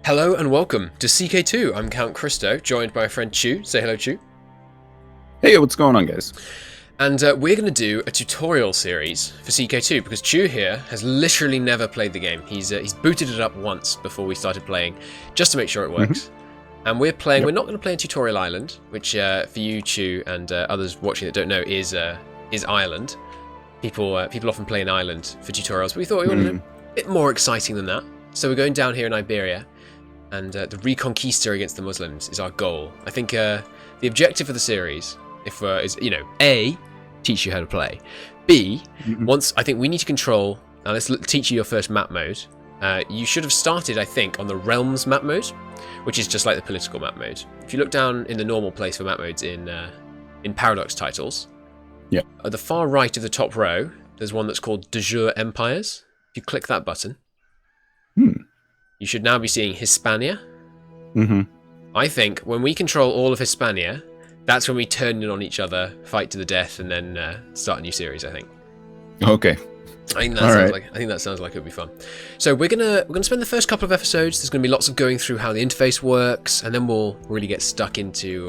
Hello and welcome to CK2. I'm Count Christo, joined by my friend Chu. Say hello, Chu. Hey, what's going on, guys? And we're going to do a tutorial series for CK2 because Chu here has literally never played the game. He's booted it up once before we started playing, just to make sure it works. And we're playing. We're not going to play in Tutorial Island, which for you, Chu, and others watching that don't know is Ireland. People often play in Ireland for tutorials, but we thought we wanted a bit more exciting than that. So we're going down here in Iberia. And the Reconquista against the Muslims is our goal. I think the objective of the series, is A, teach you how to play. B, I think we need to control. Now let's teach you your first map mode. You should have started, I think, on the Realms map mode, which is just like the political map mode. If you look down in the normal place for map modes in Paradox titles, at the far right of the top row, there's one that's called De jure Empires. If you click that button. You should now be seeing Hispania. I think when we control all of Hispania, that's when we turn in on each other, fight to the death, and then start a new series. I think. Okay. I think that sounds like it would be fun. So we're gonna spend the first couple of episodes. There's gonna be lots of going through how the interface works, and then we'll really get stuck into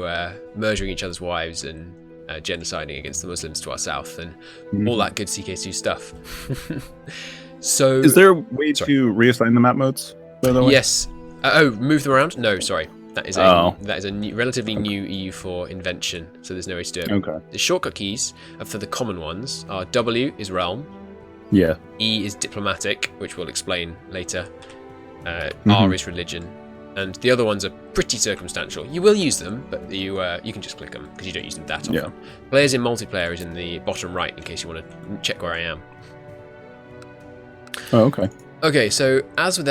murdering each other's wives and genociding against the Muslims to our south and all that good CK2 stuff. So, is there a way to reassign the map modes? By the way? Yes. Move them around? No, sorry. That is a relatively new EU4 invention, so there's no way to do it. Okay. The shortcut keys for the common ones are W is realm. Yeah. E is diplomatic, which we'll explain later. R is religion, and the other ones are pretty circumstantial. You will use them, but you can just click them because you don't use them that often. Yeah. Players in multiplayer is in the bottom right in case you want to check where I am. Oh, okay. Okay, so as with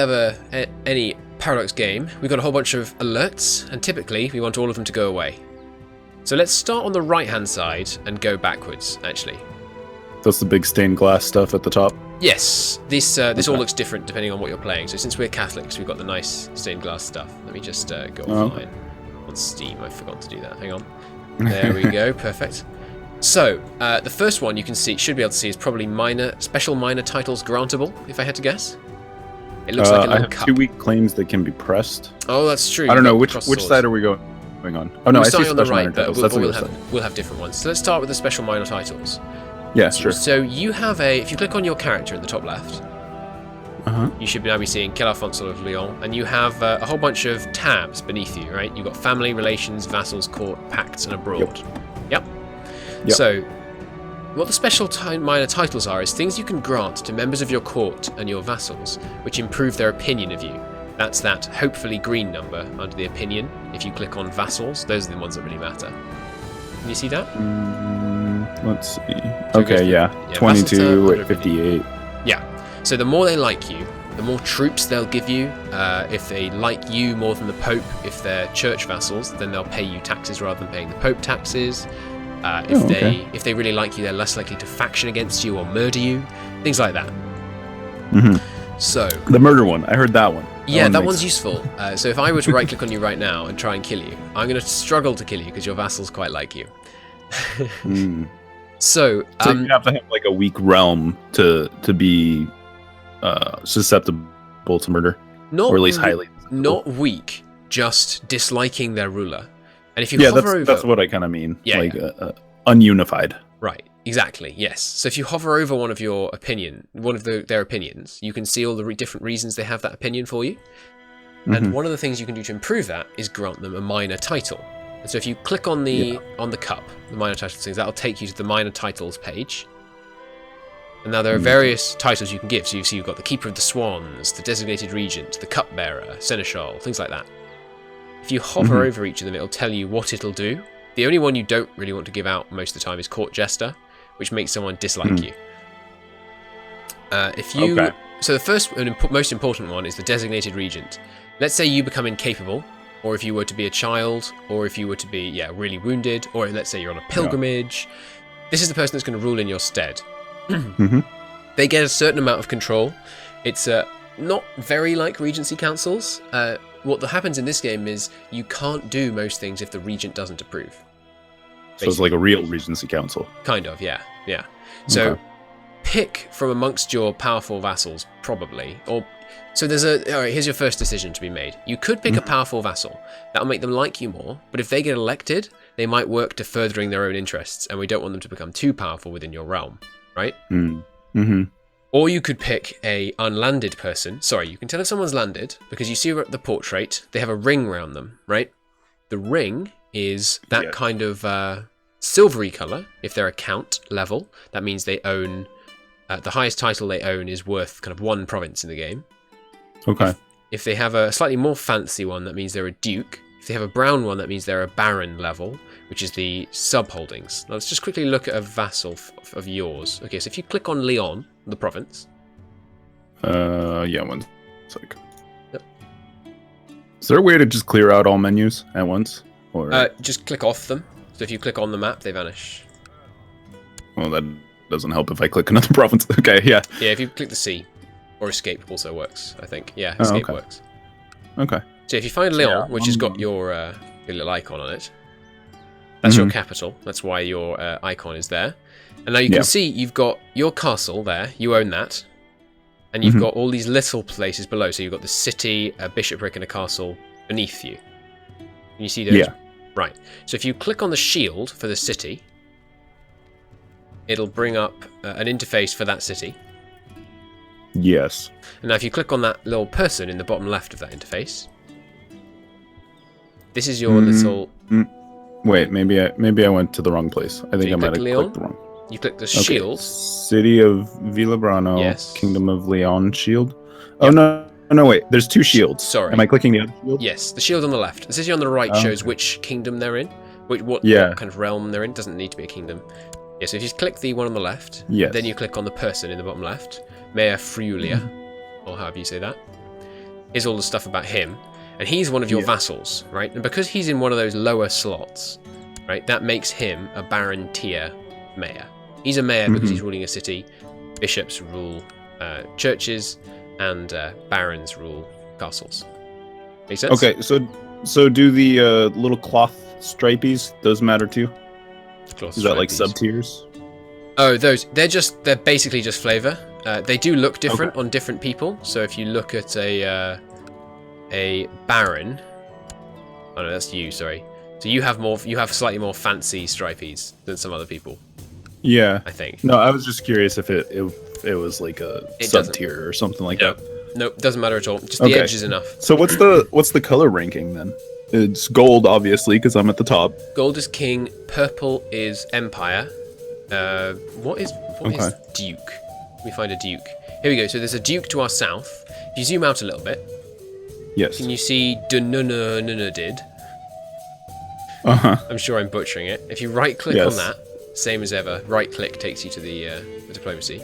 any Paradox game, we've got a whole bunch of alerts, and typically we want all of them to go away. So let's start on the right-hand side and go backwards, actually. That's the big stained glass stuff at the top? Yes, this all looks different depending on what you're playing. So since we're Catholics, we've got the nice stained glass stuff. Let me just go offline on Steam. I forgot to do that. Hang on. There we go. Perfect. So, the first one you can see, should be able to see, is probably special minor titles grantable, if I had to guess. It looks like a little cup. 2 weak claims that can be pressed. Oh, that's true. I don't know, which side are we going on? Oh no, I see on the right, but titles. we'll have different ones. So let's start with the special minor titles. Yeah, sure. So you have if you click on your character in the top left, you should now be seeing Quel Alfonso of Leon, and you have a whole bunch of tabs beneath you, right? You've got family, relations, vassals, court, pacts, and abroad. Yep. So, what the special minor titles are is things you can grant to members of your court and your vassals, which improve their opinion of you. That's that hopefully green number under the opinion. If you click on vassals, those are the ones that really matter. Can you see that? Let's see. Okay, yeah. 22 at 58. Yeah. So the more they like you, the more troops they'll give you. If they like you more than the Pope, if they're church vassals, then they'll pay you taxes rather than paying the Pope taxes. If they really like you, they're less likely to faction against you or murder you, things like that. So the murder one, I heard that one. That one's useful. So if I were to right-click on you right now and try and kill you, I'm going to struggle to kill you because your vassals quite like you. So you have to have like a weak realm to be susceptible to murder, or at least highly. Not weak, just disliking their ruler. And if you hover over, that's what I kind of mean. Ununified. Right. Exactly. Yes. So if you hover over one of their opinions, you can see all the different reasons they have that opinion for you. And one of the things you can do to improve that is grant them a minor title. And so if you click on the cup, the minor titles things, that'll take you to the minor titles page. And now there are various titles you can give. So you've got the Keeper of the Swans, the Designated Regent, the Cupbearer, Seneschal, things like that. If you hover over each of them, it'll tell you what it'll do. The only one you don't really want to give out most of the time is Court Jester, which makes someone dislike you. So the first and most important one is the Designated Regent. Let's say you become incapable, or if you were to be a child, or if you were to be really wounded, or let's say you're on a pilgrimage. This is the person that's going to rule in your stead. They get a certain amount of control. It's not very like Regency councils. What happens in this game is you can't do most things if the regent doesn't approve. So it's like a real Regency council. Kind of, yeah. So pick from amongst your powerful vassals, probably, or So there's all right, here's your first decision to be made. You could pick a powerful vassal. That'll make them like you more, but if they get elected, they might work to furthering their own interests, and we don't want them to become too powerful within your realm, right? Or you could pick a unlanded person. Sorry, you can tell if someone's landed, because you see the portrait, they have a ring around them, right? The ring is that kind of silvery colour. If they're a count level, that means they own... the highest title they own is worth kind of 1 province in the game. Okay. If they have a slightly more fancy one, that means they're a duke. If they have a brown one, that means they're a baron level, which is the sub-holdings. Now let's just quickly look at a vassal of yours. Okay, so if you click on Leon, the province. Yeah, 1 sec. Yep. Is there a way to just clear out all menus at once? Or just click off them. So if you click on the map, they vanish. Well, that doesn't help if I click another province. Okay, yeah. Yeah, if you click the C. Or escape also works, I think. Yeah, escape works. Okay. So if you find Leon, which has got your little icon on it, that's your capital. That's why your icon is there. And now you can see you've got your castle there. You own that. And you've got all these little places below. So you've got the city, a bishopric, and a castle beneath you. Can you see those? Yeah. Right. So if you click on the shield for the city, it'll bring up an interface for that city. Yes. And now if you click on that little person in the bottom left of that interface, this is your little... Wait, maybe I went to the wrong place. I think I might have clicked the wrong. You click the shield. City of Villabrano, yes. Kingdom of Leon shield. Oh, no, wait. There's 2 shields. Sorry. Am I clicking the other shield? Yes, the shield on the left. The city on the right shows which kingdom they're in, what kind of realm they're in. Doesn't need to be a kingdom. Yeah, so if you click the one on the left, then you click on the person in the bottom left, Mayor Friulia, or however you say that, is all the stuff about him. And he's one of your vassals, right? And because he's in one of those lower slots, right, that makes him a baron tier mayor. He's a mayor because he's ruling a city. Bishops rule churches, and barons rule castles. Make sense? Okay, so do the little cloth stripies, those matter too? Is that like sub-tiers? Oh, they're basically just flavor. They do look different on different people. So if you look at a baron, oh no, that's you. Sorry. So you have slightly more fancy stripies than some other people. Yeah, I think. No, I was just curious if it was like a sub-tier or something like that. Nope, doesn't matter at all. Just the edge is enough. So what's the color ranking then? It's gold, obviously, because I'm at the top. Gold is king. Purple is empire. What is duke? Let me find a duke. Here we go. So there's a duke to our south. If you zoom out a little bit, can you see Dununununudid? I'm sure I'm butchering it. If you right-click on that, same as ever, right-click takes you to the diplomacy.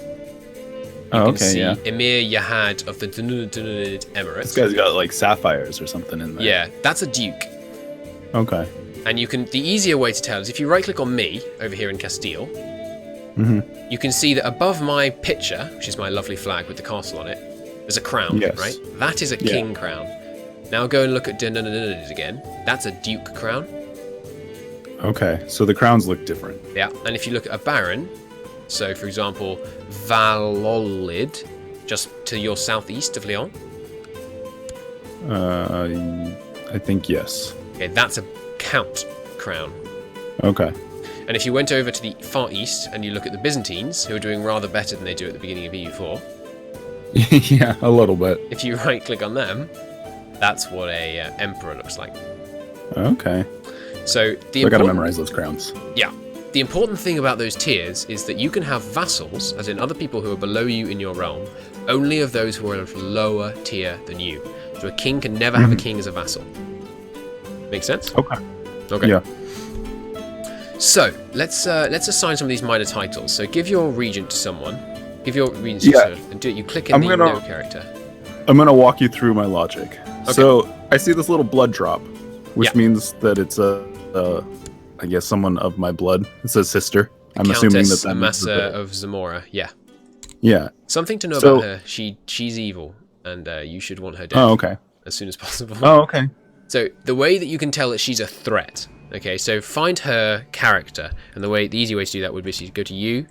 You can see Emir Yahad of the Dununununud Emirates. This guy's got like sapphires or something in there. Yeah, that's a duke. Okay. And the easier way to tell is if you right-click on me over here in Castile, you can see that above my picture, which is my lovely flag with the castle on it, there's a crown, right? That is a king crown. Now go and look at Dununununud again. That's a duke crown. Okay, so the crowns look different. Yeah, and if you look at a baron, so for example, Valolid, just to your southeast of Leon. I think yes. Okay, that's a count crown. Okay. And if you went over to the far east and you look at the Byzantines, who are doing rather better than they do at the beginning of EU4. Yeah, a little bit. If you right-click on them, that's what a emperor looks like. Okay. So I gotta memorize those crowns. Yeah. The important thing about those tiers is that you can have vassals, as in other people who are below you in your realm, only of those who are of lower tier than you. So a king can never have a king as a vassal. Make sense? Okay. Yeah. So let's assign some of these minor titles. So give your regent to someone. Give your regent to someone, and do it. You click in the no character. I'm gonna walk you through my logic. Okay. So I see this little blood drop, which means that it's I guess someone of my blood. It says sister. I'm assuming that Amasa of Zamora. Yeah. Yeah. Something to know about her. She's evil, and you should want her dead. Oh, okay. As soon as possible. Oh, okay. So the way that you can tell that she's a threat. Okay, so find her character, and the easy way to do that would be to go to you,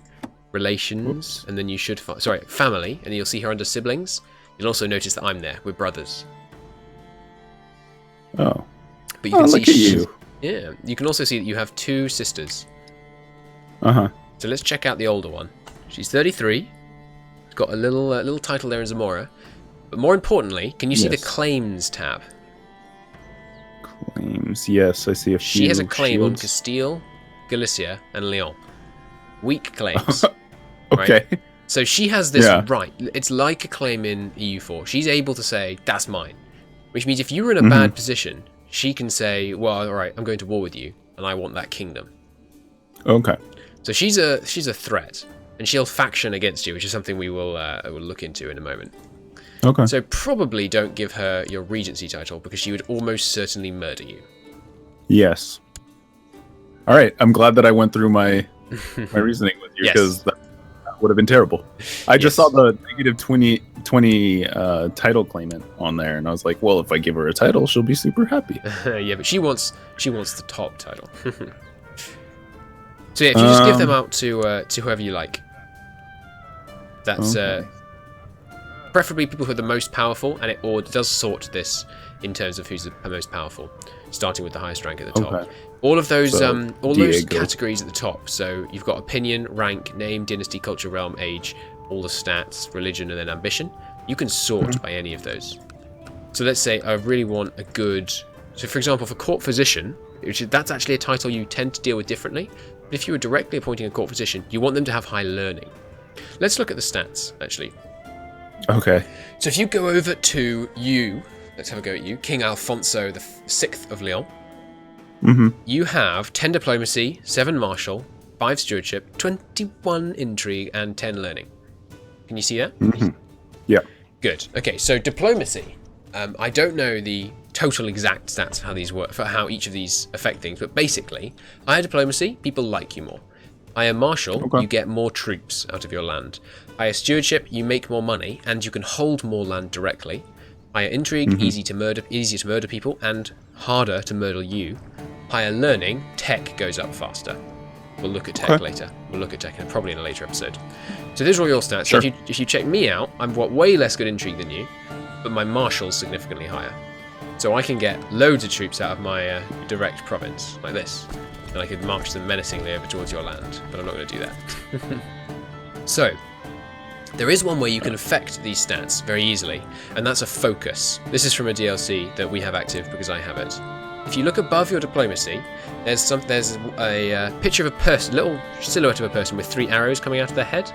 relations, and then you should find family, and you'll see her under siblings. You'll also notice that I'm there. We're brothers. Oh. But you can see look at you. Yeah, you can also see that you have 2 sisters. Uh-huh. So let's check out the older one. She's 33. Got a little title there in Zamora. But more importantly, can you see the claims tab? Claims, yes, I see a few. She has a claim on shields. Castile, Galicia, and Leon. Weak claims. Okay. Right? So she has this right. It's like a claim in EU4. She's able to say, that's mine. Which means if you were in a bad position, she can say, well, all right, I'm going to war with you, and I want that kingdom. Okay. So she's a threat, and she'll faction against you, which is something we will look into in a moment. Okay. So probably don't give her your Regency title, because she would almost certainly murder you. Yes. All right. I'm glad that I went through my reasoning with you, because that would have been terrible. I just saw the negative 20 title claimant on there, and I was like, well, if I give her a title, she'll be super happy. Yeah, but she wants the top title. So yeah, if you just give them out to whoever you like. That's preferably people who are the most powerful, and it does sort this in terms of who's the most powerful, starting with the highest rank at the top. All of those those categories at the top. So you've got opinion, rank, name, dynasty, culture, realm, age, all the stats, religion, and then ambition. You can sort by any of those. So let's say I really want a good. So for example, for court physician, that's actually a title you tend to deal with differently. But if you were directly appointing a court physician, you want them to have high learning. Let's look at the stats actually. Okay. So if you go over to you, let's have a go at you, King Alfonso the VI of Leon. You have 10 diplomacy, 7 martial, 5 stewardship, 21 intrigue, and 10 learning. Can you see that? Yeah. Good. Okay, so diplomacy. I don't know the total exact stats of how these work, for how each of these affect things, but basically, higher diplomacy, people like you more. Higher martial, you get more troops out of your land. Higher stewardship, you make more money, and you can hold more land directly. Higher intrigue, easier to murder people, and harder to murder you. Higher learning, tech goes up faster. We'll look at tech later. We'll look at tech probably in a later episode. So these are all your stats. Sure. So if you check me out, I've got way less good intrigue than you, but my martial's significantly higher. So I can get loads of troops out of my direct province, like this. And I could march them menacingly over towards your land, but I'm not going to do that. So, there is one way you can affect these stats very easily, and that's a focus. This is from a DLC that we have active because I have it. If you look above your diplomacy, there's a picture of a person, little silhouette of a person with 3 arrows coming out of their head.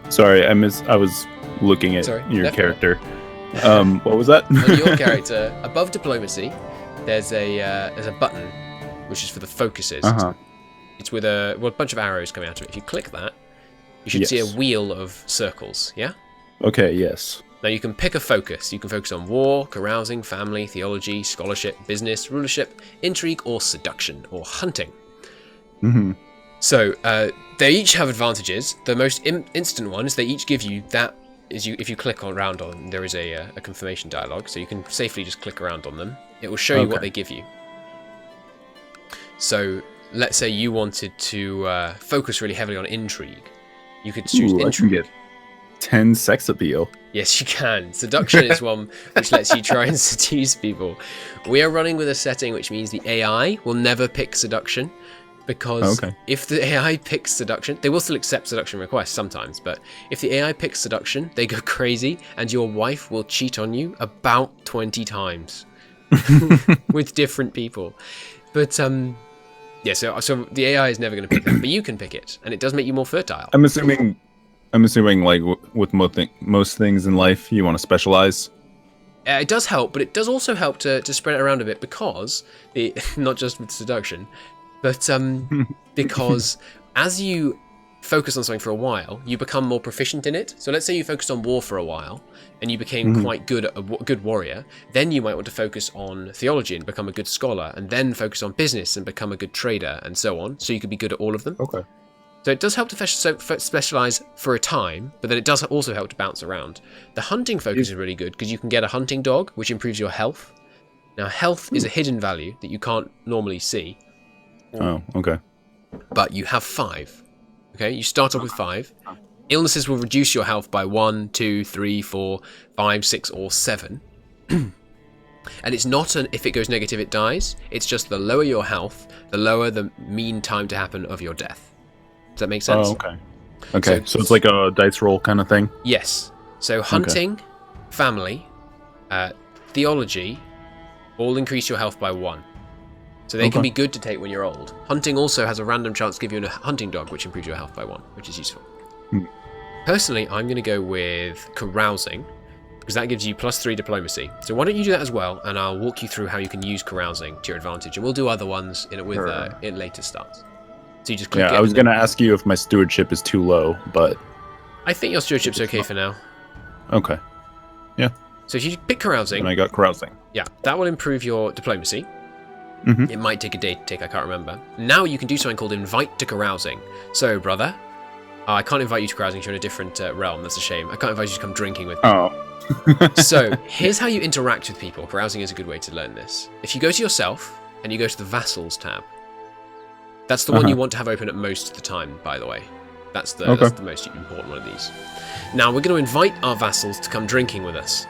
Sorry, I was looking at your character. What was that? On your character, above diplomacy, there's a button, which is for the focuses. It's with a bunch of arrows coming out of it. If you click that, you should see a wheel of circles. Yeah. Okay. Yes. Now you can pick a focus. You can focus on war, carousing, family, theology, scholarship, business, rulership, intrigue, or seduction, or hunting. So they each have advantages. The most instant one is they each give you that. If you click around on, there is a confirmation dialogue, so you can safely just click around on them. It will show you what they give you. So let's say you wanted to focus really heavily on intrigue. You could choose intrigue. I can get 10 sex appeal. Yes, you can. Seduction is one which lets you try and seduce people. We are running with a setting which means the AI will never pick seduction, because if the AI picks seduction, they will still accept seduction requests sometimes, but if the AI picks seduction, they go crazy, and your wife will cheat on you about 20 times with different people. But yeah, so the AI is never going to pick that, but you can pick it, and it does make you more fertile. I'm assuming like with most things in life, you want to specialize. It does help, but it does also help to spread it around a bit, because not just with seduction, but because as you focus on something for a while, you become more proficient in it. So let's say you focused on war for a while, and you became quite good at a good warrior. Then you might want to focus on theology and become a good scholar, and then focus on business and become a good trader, and so on. So you could be good at all of them. Okay. So it does help to specialize for a time, but then it does also help to bounce around. The hunting focus is really good because you can get a hunting dog, which improves your health. Now, health is a hidden value that you can't normally see. Oh, okay. But you have 5. Okay, you start off with 5. Illnesses will reduce your health by 1, 2, 3, 4, 5, 6, or 7. And it's not an if it goes negative, it dies. It's just the lower your health, the lower the mean time to happen of your death. Does that make sense? Oh, okay. Okay, so it's like a dice roll kind of thing? Yes. So hunting, family, theology, all increase your health by 1. So they can be good to take when you're old. Hunting also has a random chance to give you a hunting dog, which improves your health by 1, which is useful. Personally, I'm going to go with carousing, because that gives you +3 diplomacy. So why don't you do that as well, and I'll walk you through how you can use carousing to your advantage, and we'll do other ones in later starts. So you just click I was going to ask you if my stewardship is too low, but... I think your stewardship's okay for now. Okay. Yeah. So if you pick carousing... And I got carousing. Yeah, that will improve your diplomacy. It might take a day to take, I can't remember. Now you can do something called invite to carousing. So, brother, I can't invite you to carousing, you're in a different realm, that's a shame. I can't invite you to come drinking with me. Oh. So, here's how you interact with people. Carousing is a good way to learn this. If you go to yourself, and you go to the Vassals tab, that's the one you want to have open at most of the time, by the way. That's the most important one of these. Now, we're going to invite our vassals to come drinking with us.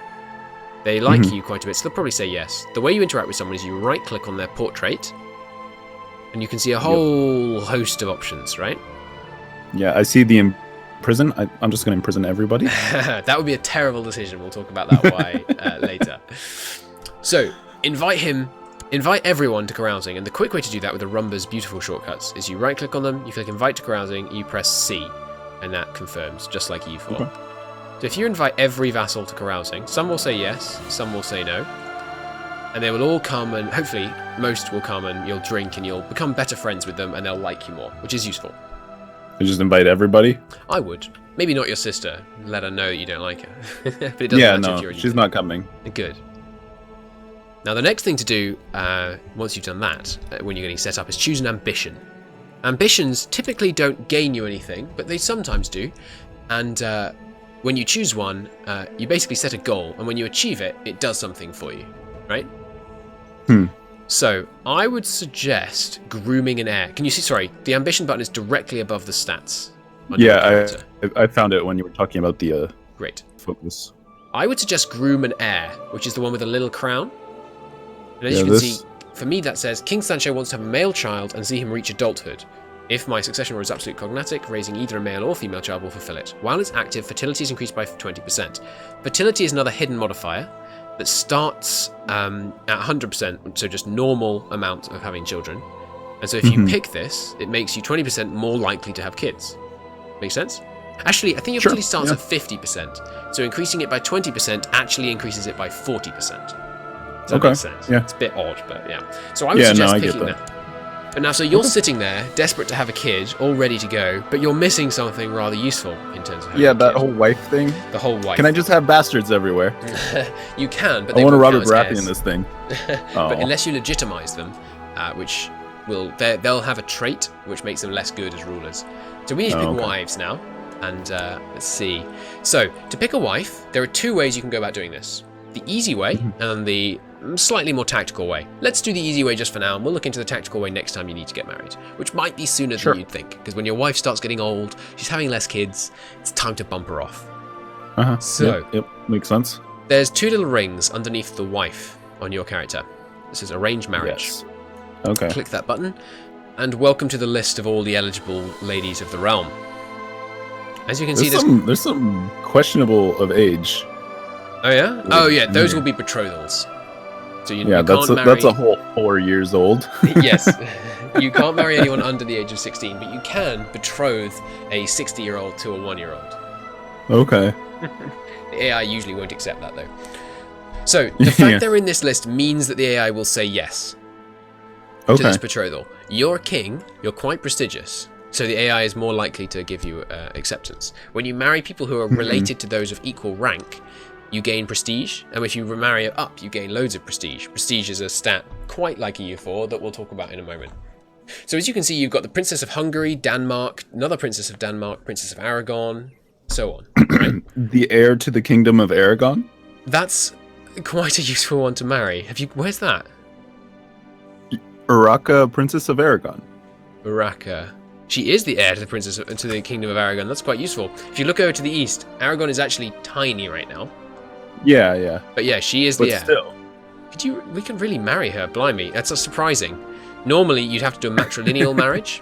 They like you quite a bit, so they'll probably say yes. The way you interact with someone is you right-click on their portrait, and you can see a whole host of options, right? Yeah, I see the imprison. I'm just going to imprison everybody. That would be a terrible decision. We'll talk about that why later. So, invite everyone to carousing, and the quick way to do that with Arumba's beautiful shortcuts is you right-click on them, you click invite to carousing, you press C, and that confirms, just like E4. So if you invite every vassal to carousing, some will say yes, some will say no, and they will all come, and hopefully most will come, and you'll drink, and you'll become better friends with them, and they'll like you more, which is useful. You just invite everybody? I would. Maybe not your sister. Let her know you don't like her. But it doesn't matter if you're she's not coming. Good. Now the next thing to do, once you've done that, when you're getting set up, is choose an ambition. Ambitions typically don't gain you anything, but they sometimes do, and when you choose one, you basically set a goal, and when you achieve it, it does something for you, right? So, I would suggest grooming an heir. Can you see, sorry, the ambition button is directly above the stats. I found it when you were talking about the Great. focus. I would suggest groom an heir, which is the one with a little crown. And as you can see, for me that says, King Sancho wants to have a male child and see him reach adulthood. If my succession order is absolute cognatic, raising either a male or female child will fulfill it. While it's active, fertility is increased by 20%. Fertility is another hidden modifier that starts at 100%, so just normal amount of having children. And so if you pick this, it makes you 20% more likely to have kids. Make sense? Actually, I think your fertility starts at 50%. So increasing it by 20% actually increases it by 40%. Does that make sense? Yeah. It's a bit odd, but yeah. So I would suggest picking that. But now, so you're sitting there, desperate to have a kid, all ready to go, but you're missing something rather useful in terms of having a that kid. whole wife thing. The whole wife. Can I just have bastards everywhere? You can, but I want a Robert Baratheon in this thing. But unless you legitimize them, which they'll have a trait which makes them less good as rulers. So we need to pick wives now, and let's see. So to pick a wife, there are 2 ways you can go about doing this: the easy way and the slightly more tactical way. Let's do the easy way just for now, and we'll look into the tactical way next time you need to get married, which might be sooner than you'd think, because when your wife starts getting old, she's having less kids, it's time to bump her off. So, yep, makes sense. There's 2 little rings underneath the wife on your character. This is arranged marriage. Yes. Okay. Click that button, and welcome to the list of all the eligible ladies of the realm. As you can see, there's some questionable of age. Oh yeah? Oh yeah, those will be betrothals. So you that's a whole 4 years old. Yes. You can't marry anyone under the age of 16, but you can betroth a 60-year-old to a 1-year-old. Okay. The AI usually won't accept that, though. So, the fact they're in this list means that the AI will say yes to this betrothal. You're a king, you're quite prestigious, so the AI is more likely to give you acceptance. When you marry people who are related to those of equal rank, you gain prestige, and if you remarry up, you gain loads of prestige. Prestige is a stat quite like a U4 that we'll talk about in a moment. So as you can see, you've got the Princess of Hungary, Denmark, another Princess of Denmark, Princess of Aragon, so on. Right? The heir to the Kingdom of Aragon? That's quite a useful one to marry. Where's that? Urraca, Princess of Aragon. Urraca. She is the heir to the princess to the kingdom of Aragon. That's quite useful. If you look over to the east, Aragon is actually tiny right now. Yeah, yeah. But yeah, she is the heir. Still. We can really marry her, blimey. That's surprising. Normally, you'd have to do a matrilineal marriage.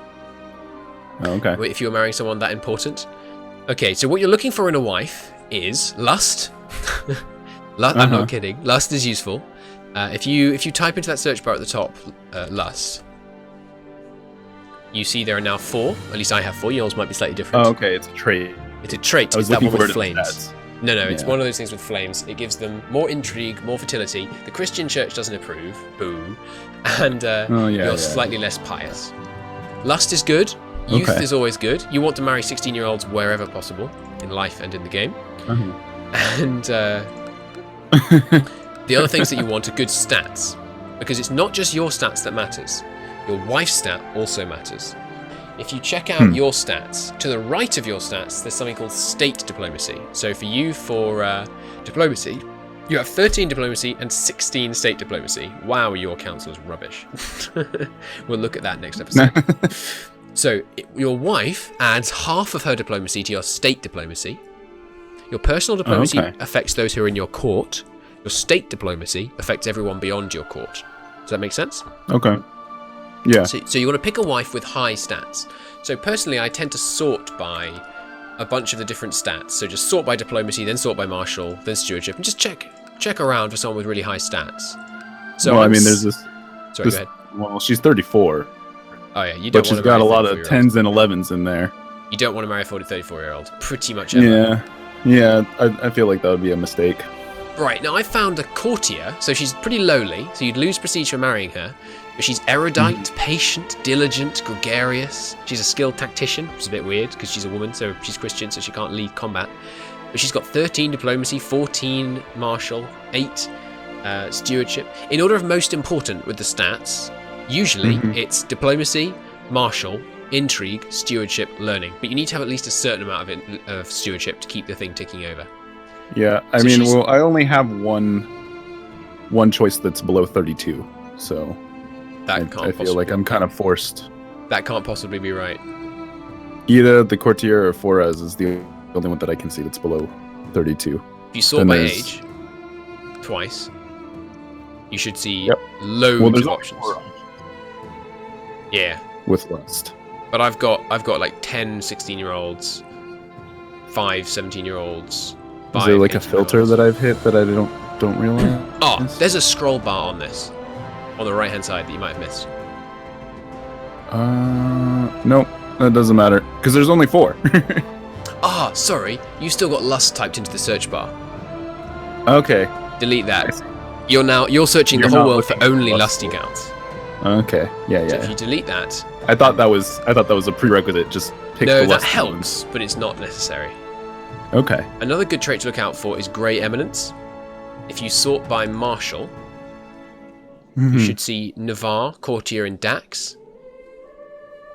Okay. If you're marrying someone that important. Okay, so what you're looking for in a wife is lust. I'm not kidding. Lust is useful. If you type into that search bar at the top, lust, you see there are now 4. At least I have 4. Yours might be slightly different. Oh, okay. It's a trait. It's a trait. I was that looking one for with it flames. No, it's one of those things with flames. It gives them more intrigue, more fertility. The Christian church doesn't approve. Boo. And you're slightly less pious. Lust is good. Youth is always good. You want to marry 16-year-olds wherever possible, in life and in the game. And the other things that you want are good stats. Because it's not just your stats that matters. Your wife's stat also matters. If you check out your stats, to the right of your stats, there's something called state diplomacy. So for you, for diplomacy, you have 13 diplomacy and 16 state diplomacy. Wow, your council is rubbish. We'll look at that next episode. So your wife adds half of her diplomacy to your state diplomacy. Your personal diplomacy affects those who are in your court. Your state diplomacy affects everyone beyond your court. Does that make sense? Okay. Yeah. So you want to pick a wife with high stats. So personally, I tend to sort by a bunch of the different stats. So just sort by diplomacy, then sort by martial, then stewardship, and just check around for someone with really high stats. So well, there's this. Sorry, go ahead. Well, she's 34. Oh yeah, you don't. But she's got a lot of 10s and 11s in there. You don't want to marry a 34-year-old. Pretty much ever. Yeah. I feel like that would be a mistake. Right, now I found a courtier, so she's pretty lowly, so you'd lose prestige for marrying her. But she's erudite, patient, diligent, gregarious. She's a skilled tactician, which is a bit weird because she's a woman, so she's Christian, so she can't lead combat. But she's got 13 diplomacy, 14 martial, 8 stewardship. In order of most important with the stats, usually it's diplomacy, martial, intrigue, stewardship, learning. But you need to have at least a certain amount of stewardship to keep the thing ticking over. Yeah, I only have one choice that's below 32, so I feel like I'm kind of forced. That can't possibly be right. Either the courtier or Forez is the only one that I can see that's below 32. If you sort by age twice, you should see loads of options. Yeah. With lust. But I've got like 10 16-year-olds, 5 17-year-olds. Is there like a filter that I've hit that I don't realize? Oh, there's a scroll bar on this, on the right-hand side that you might have missed. Nope, that doesn't matter because there's only 4. Sorry, you still got lust typed into the search bar. Okay. Delete that. You're searching the whole world for only lusty gals. Okay. Yeah. So if you delete that, I thought that was a prerequisite. Just pick the that helps, but it's not necessary. Okay. Another good trait to look out for is Grey Eminence. If you sort by martial, you should see Navarre, courtier, and Dax.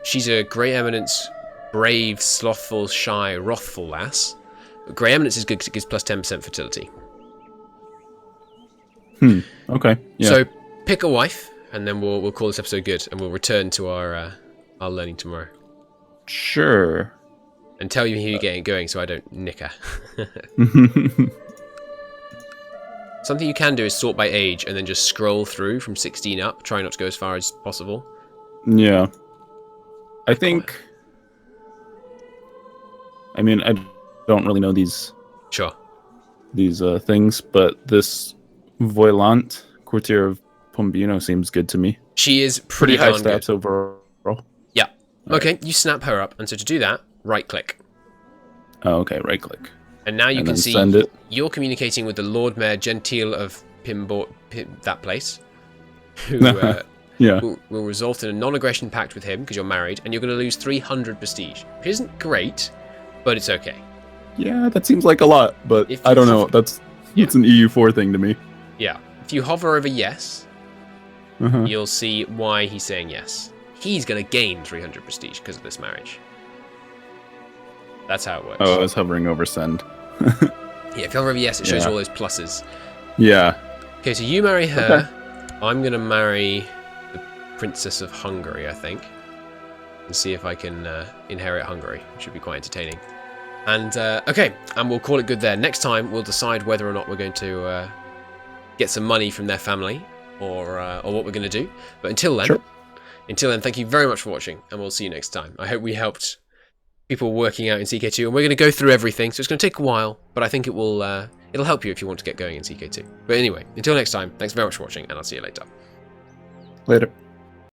She's a Grey Eminence, brave, slothful, shy, wrathful lass. But Grey Eminence is good because it gives plus 10% fertility. Okay. Yeah. So pick a wife, and then we'll call this episode good, and we'll return to our learning tomorrow. Sure. And tell you who you're getting going so I don't nick her. Something you can do is sort by age and then just scroll through from 16 up. Try not to go as far as possible. Yeah. I think... I don't really know these... Sure. These things, but this Voilant, courtier of Pombino, seems good to me. She is pretty high darn stats good. overall. Yeah. Okay, you snap her up, and so to do that, right-click. Oh, okay, right-click. And now you can see you're communicating with the Lord Mayor Gentile of that place, who will result in a non-aggression pact with him because you're married, and you're going to lose 300 prestige, which isn't great, but it's okay. Yeah, that seems like a lot, but I don't know. It's an EU4 thing to me. Yeah. If you hover over yes, you'll see why he's saying yes. He's going to gain 300 prestige because of this marriage. That's how it works. Oh, I was hovering over send. Yeah, if you hover over yes, it shows you all those pluses. Yeah. Okay, so you marry her. Okay. I'm going to marry the Princess of Hungary, I think. and see if I can inherit Hungary, which should be quite entertaining. And okay, and we'll call it good there. Next time we'll decide whether or not we're going to get some money from their family, or what we're going to do. But until then, thank you very much for watching, and we'll see you next time. I hope we helped people working out in CK2, and we're going to go through everything, so it's going to take a while, but I think it will it'll help you if you want to get going in CK2. But anyway, until next time, thanks very much for watching, and I'll see you later. Later.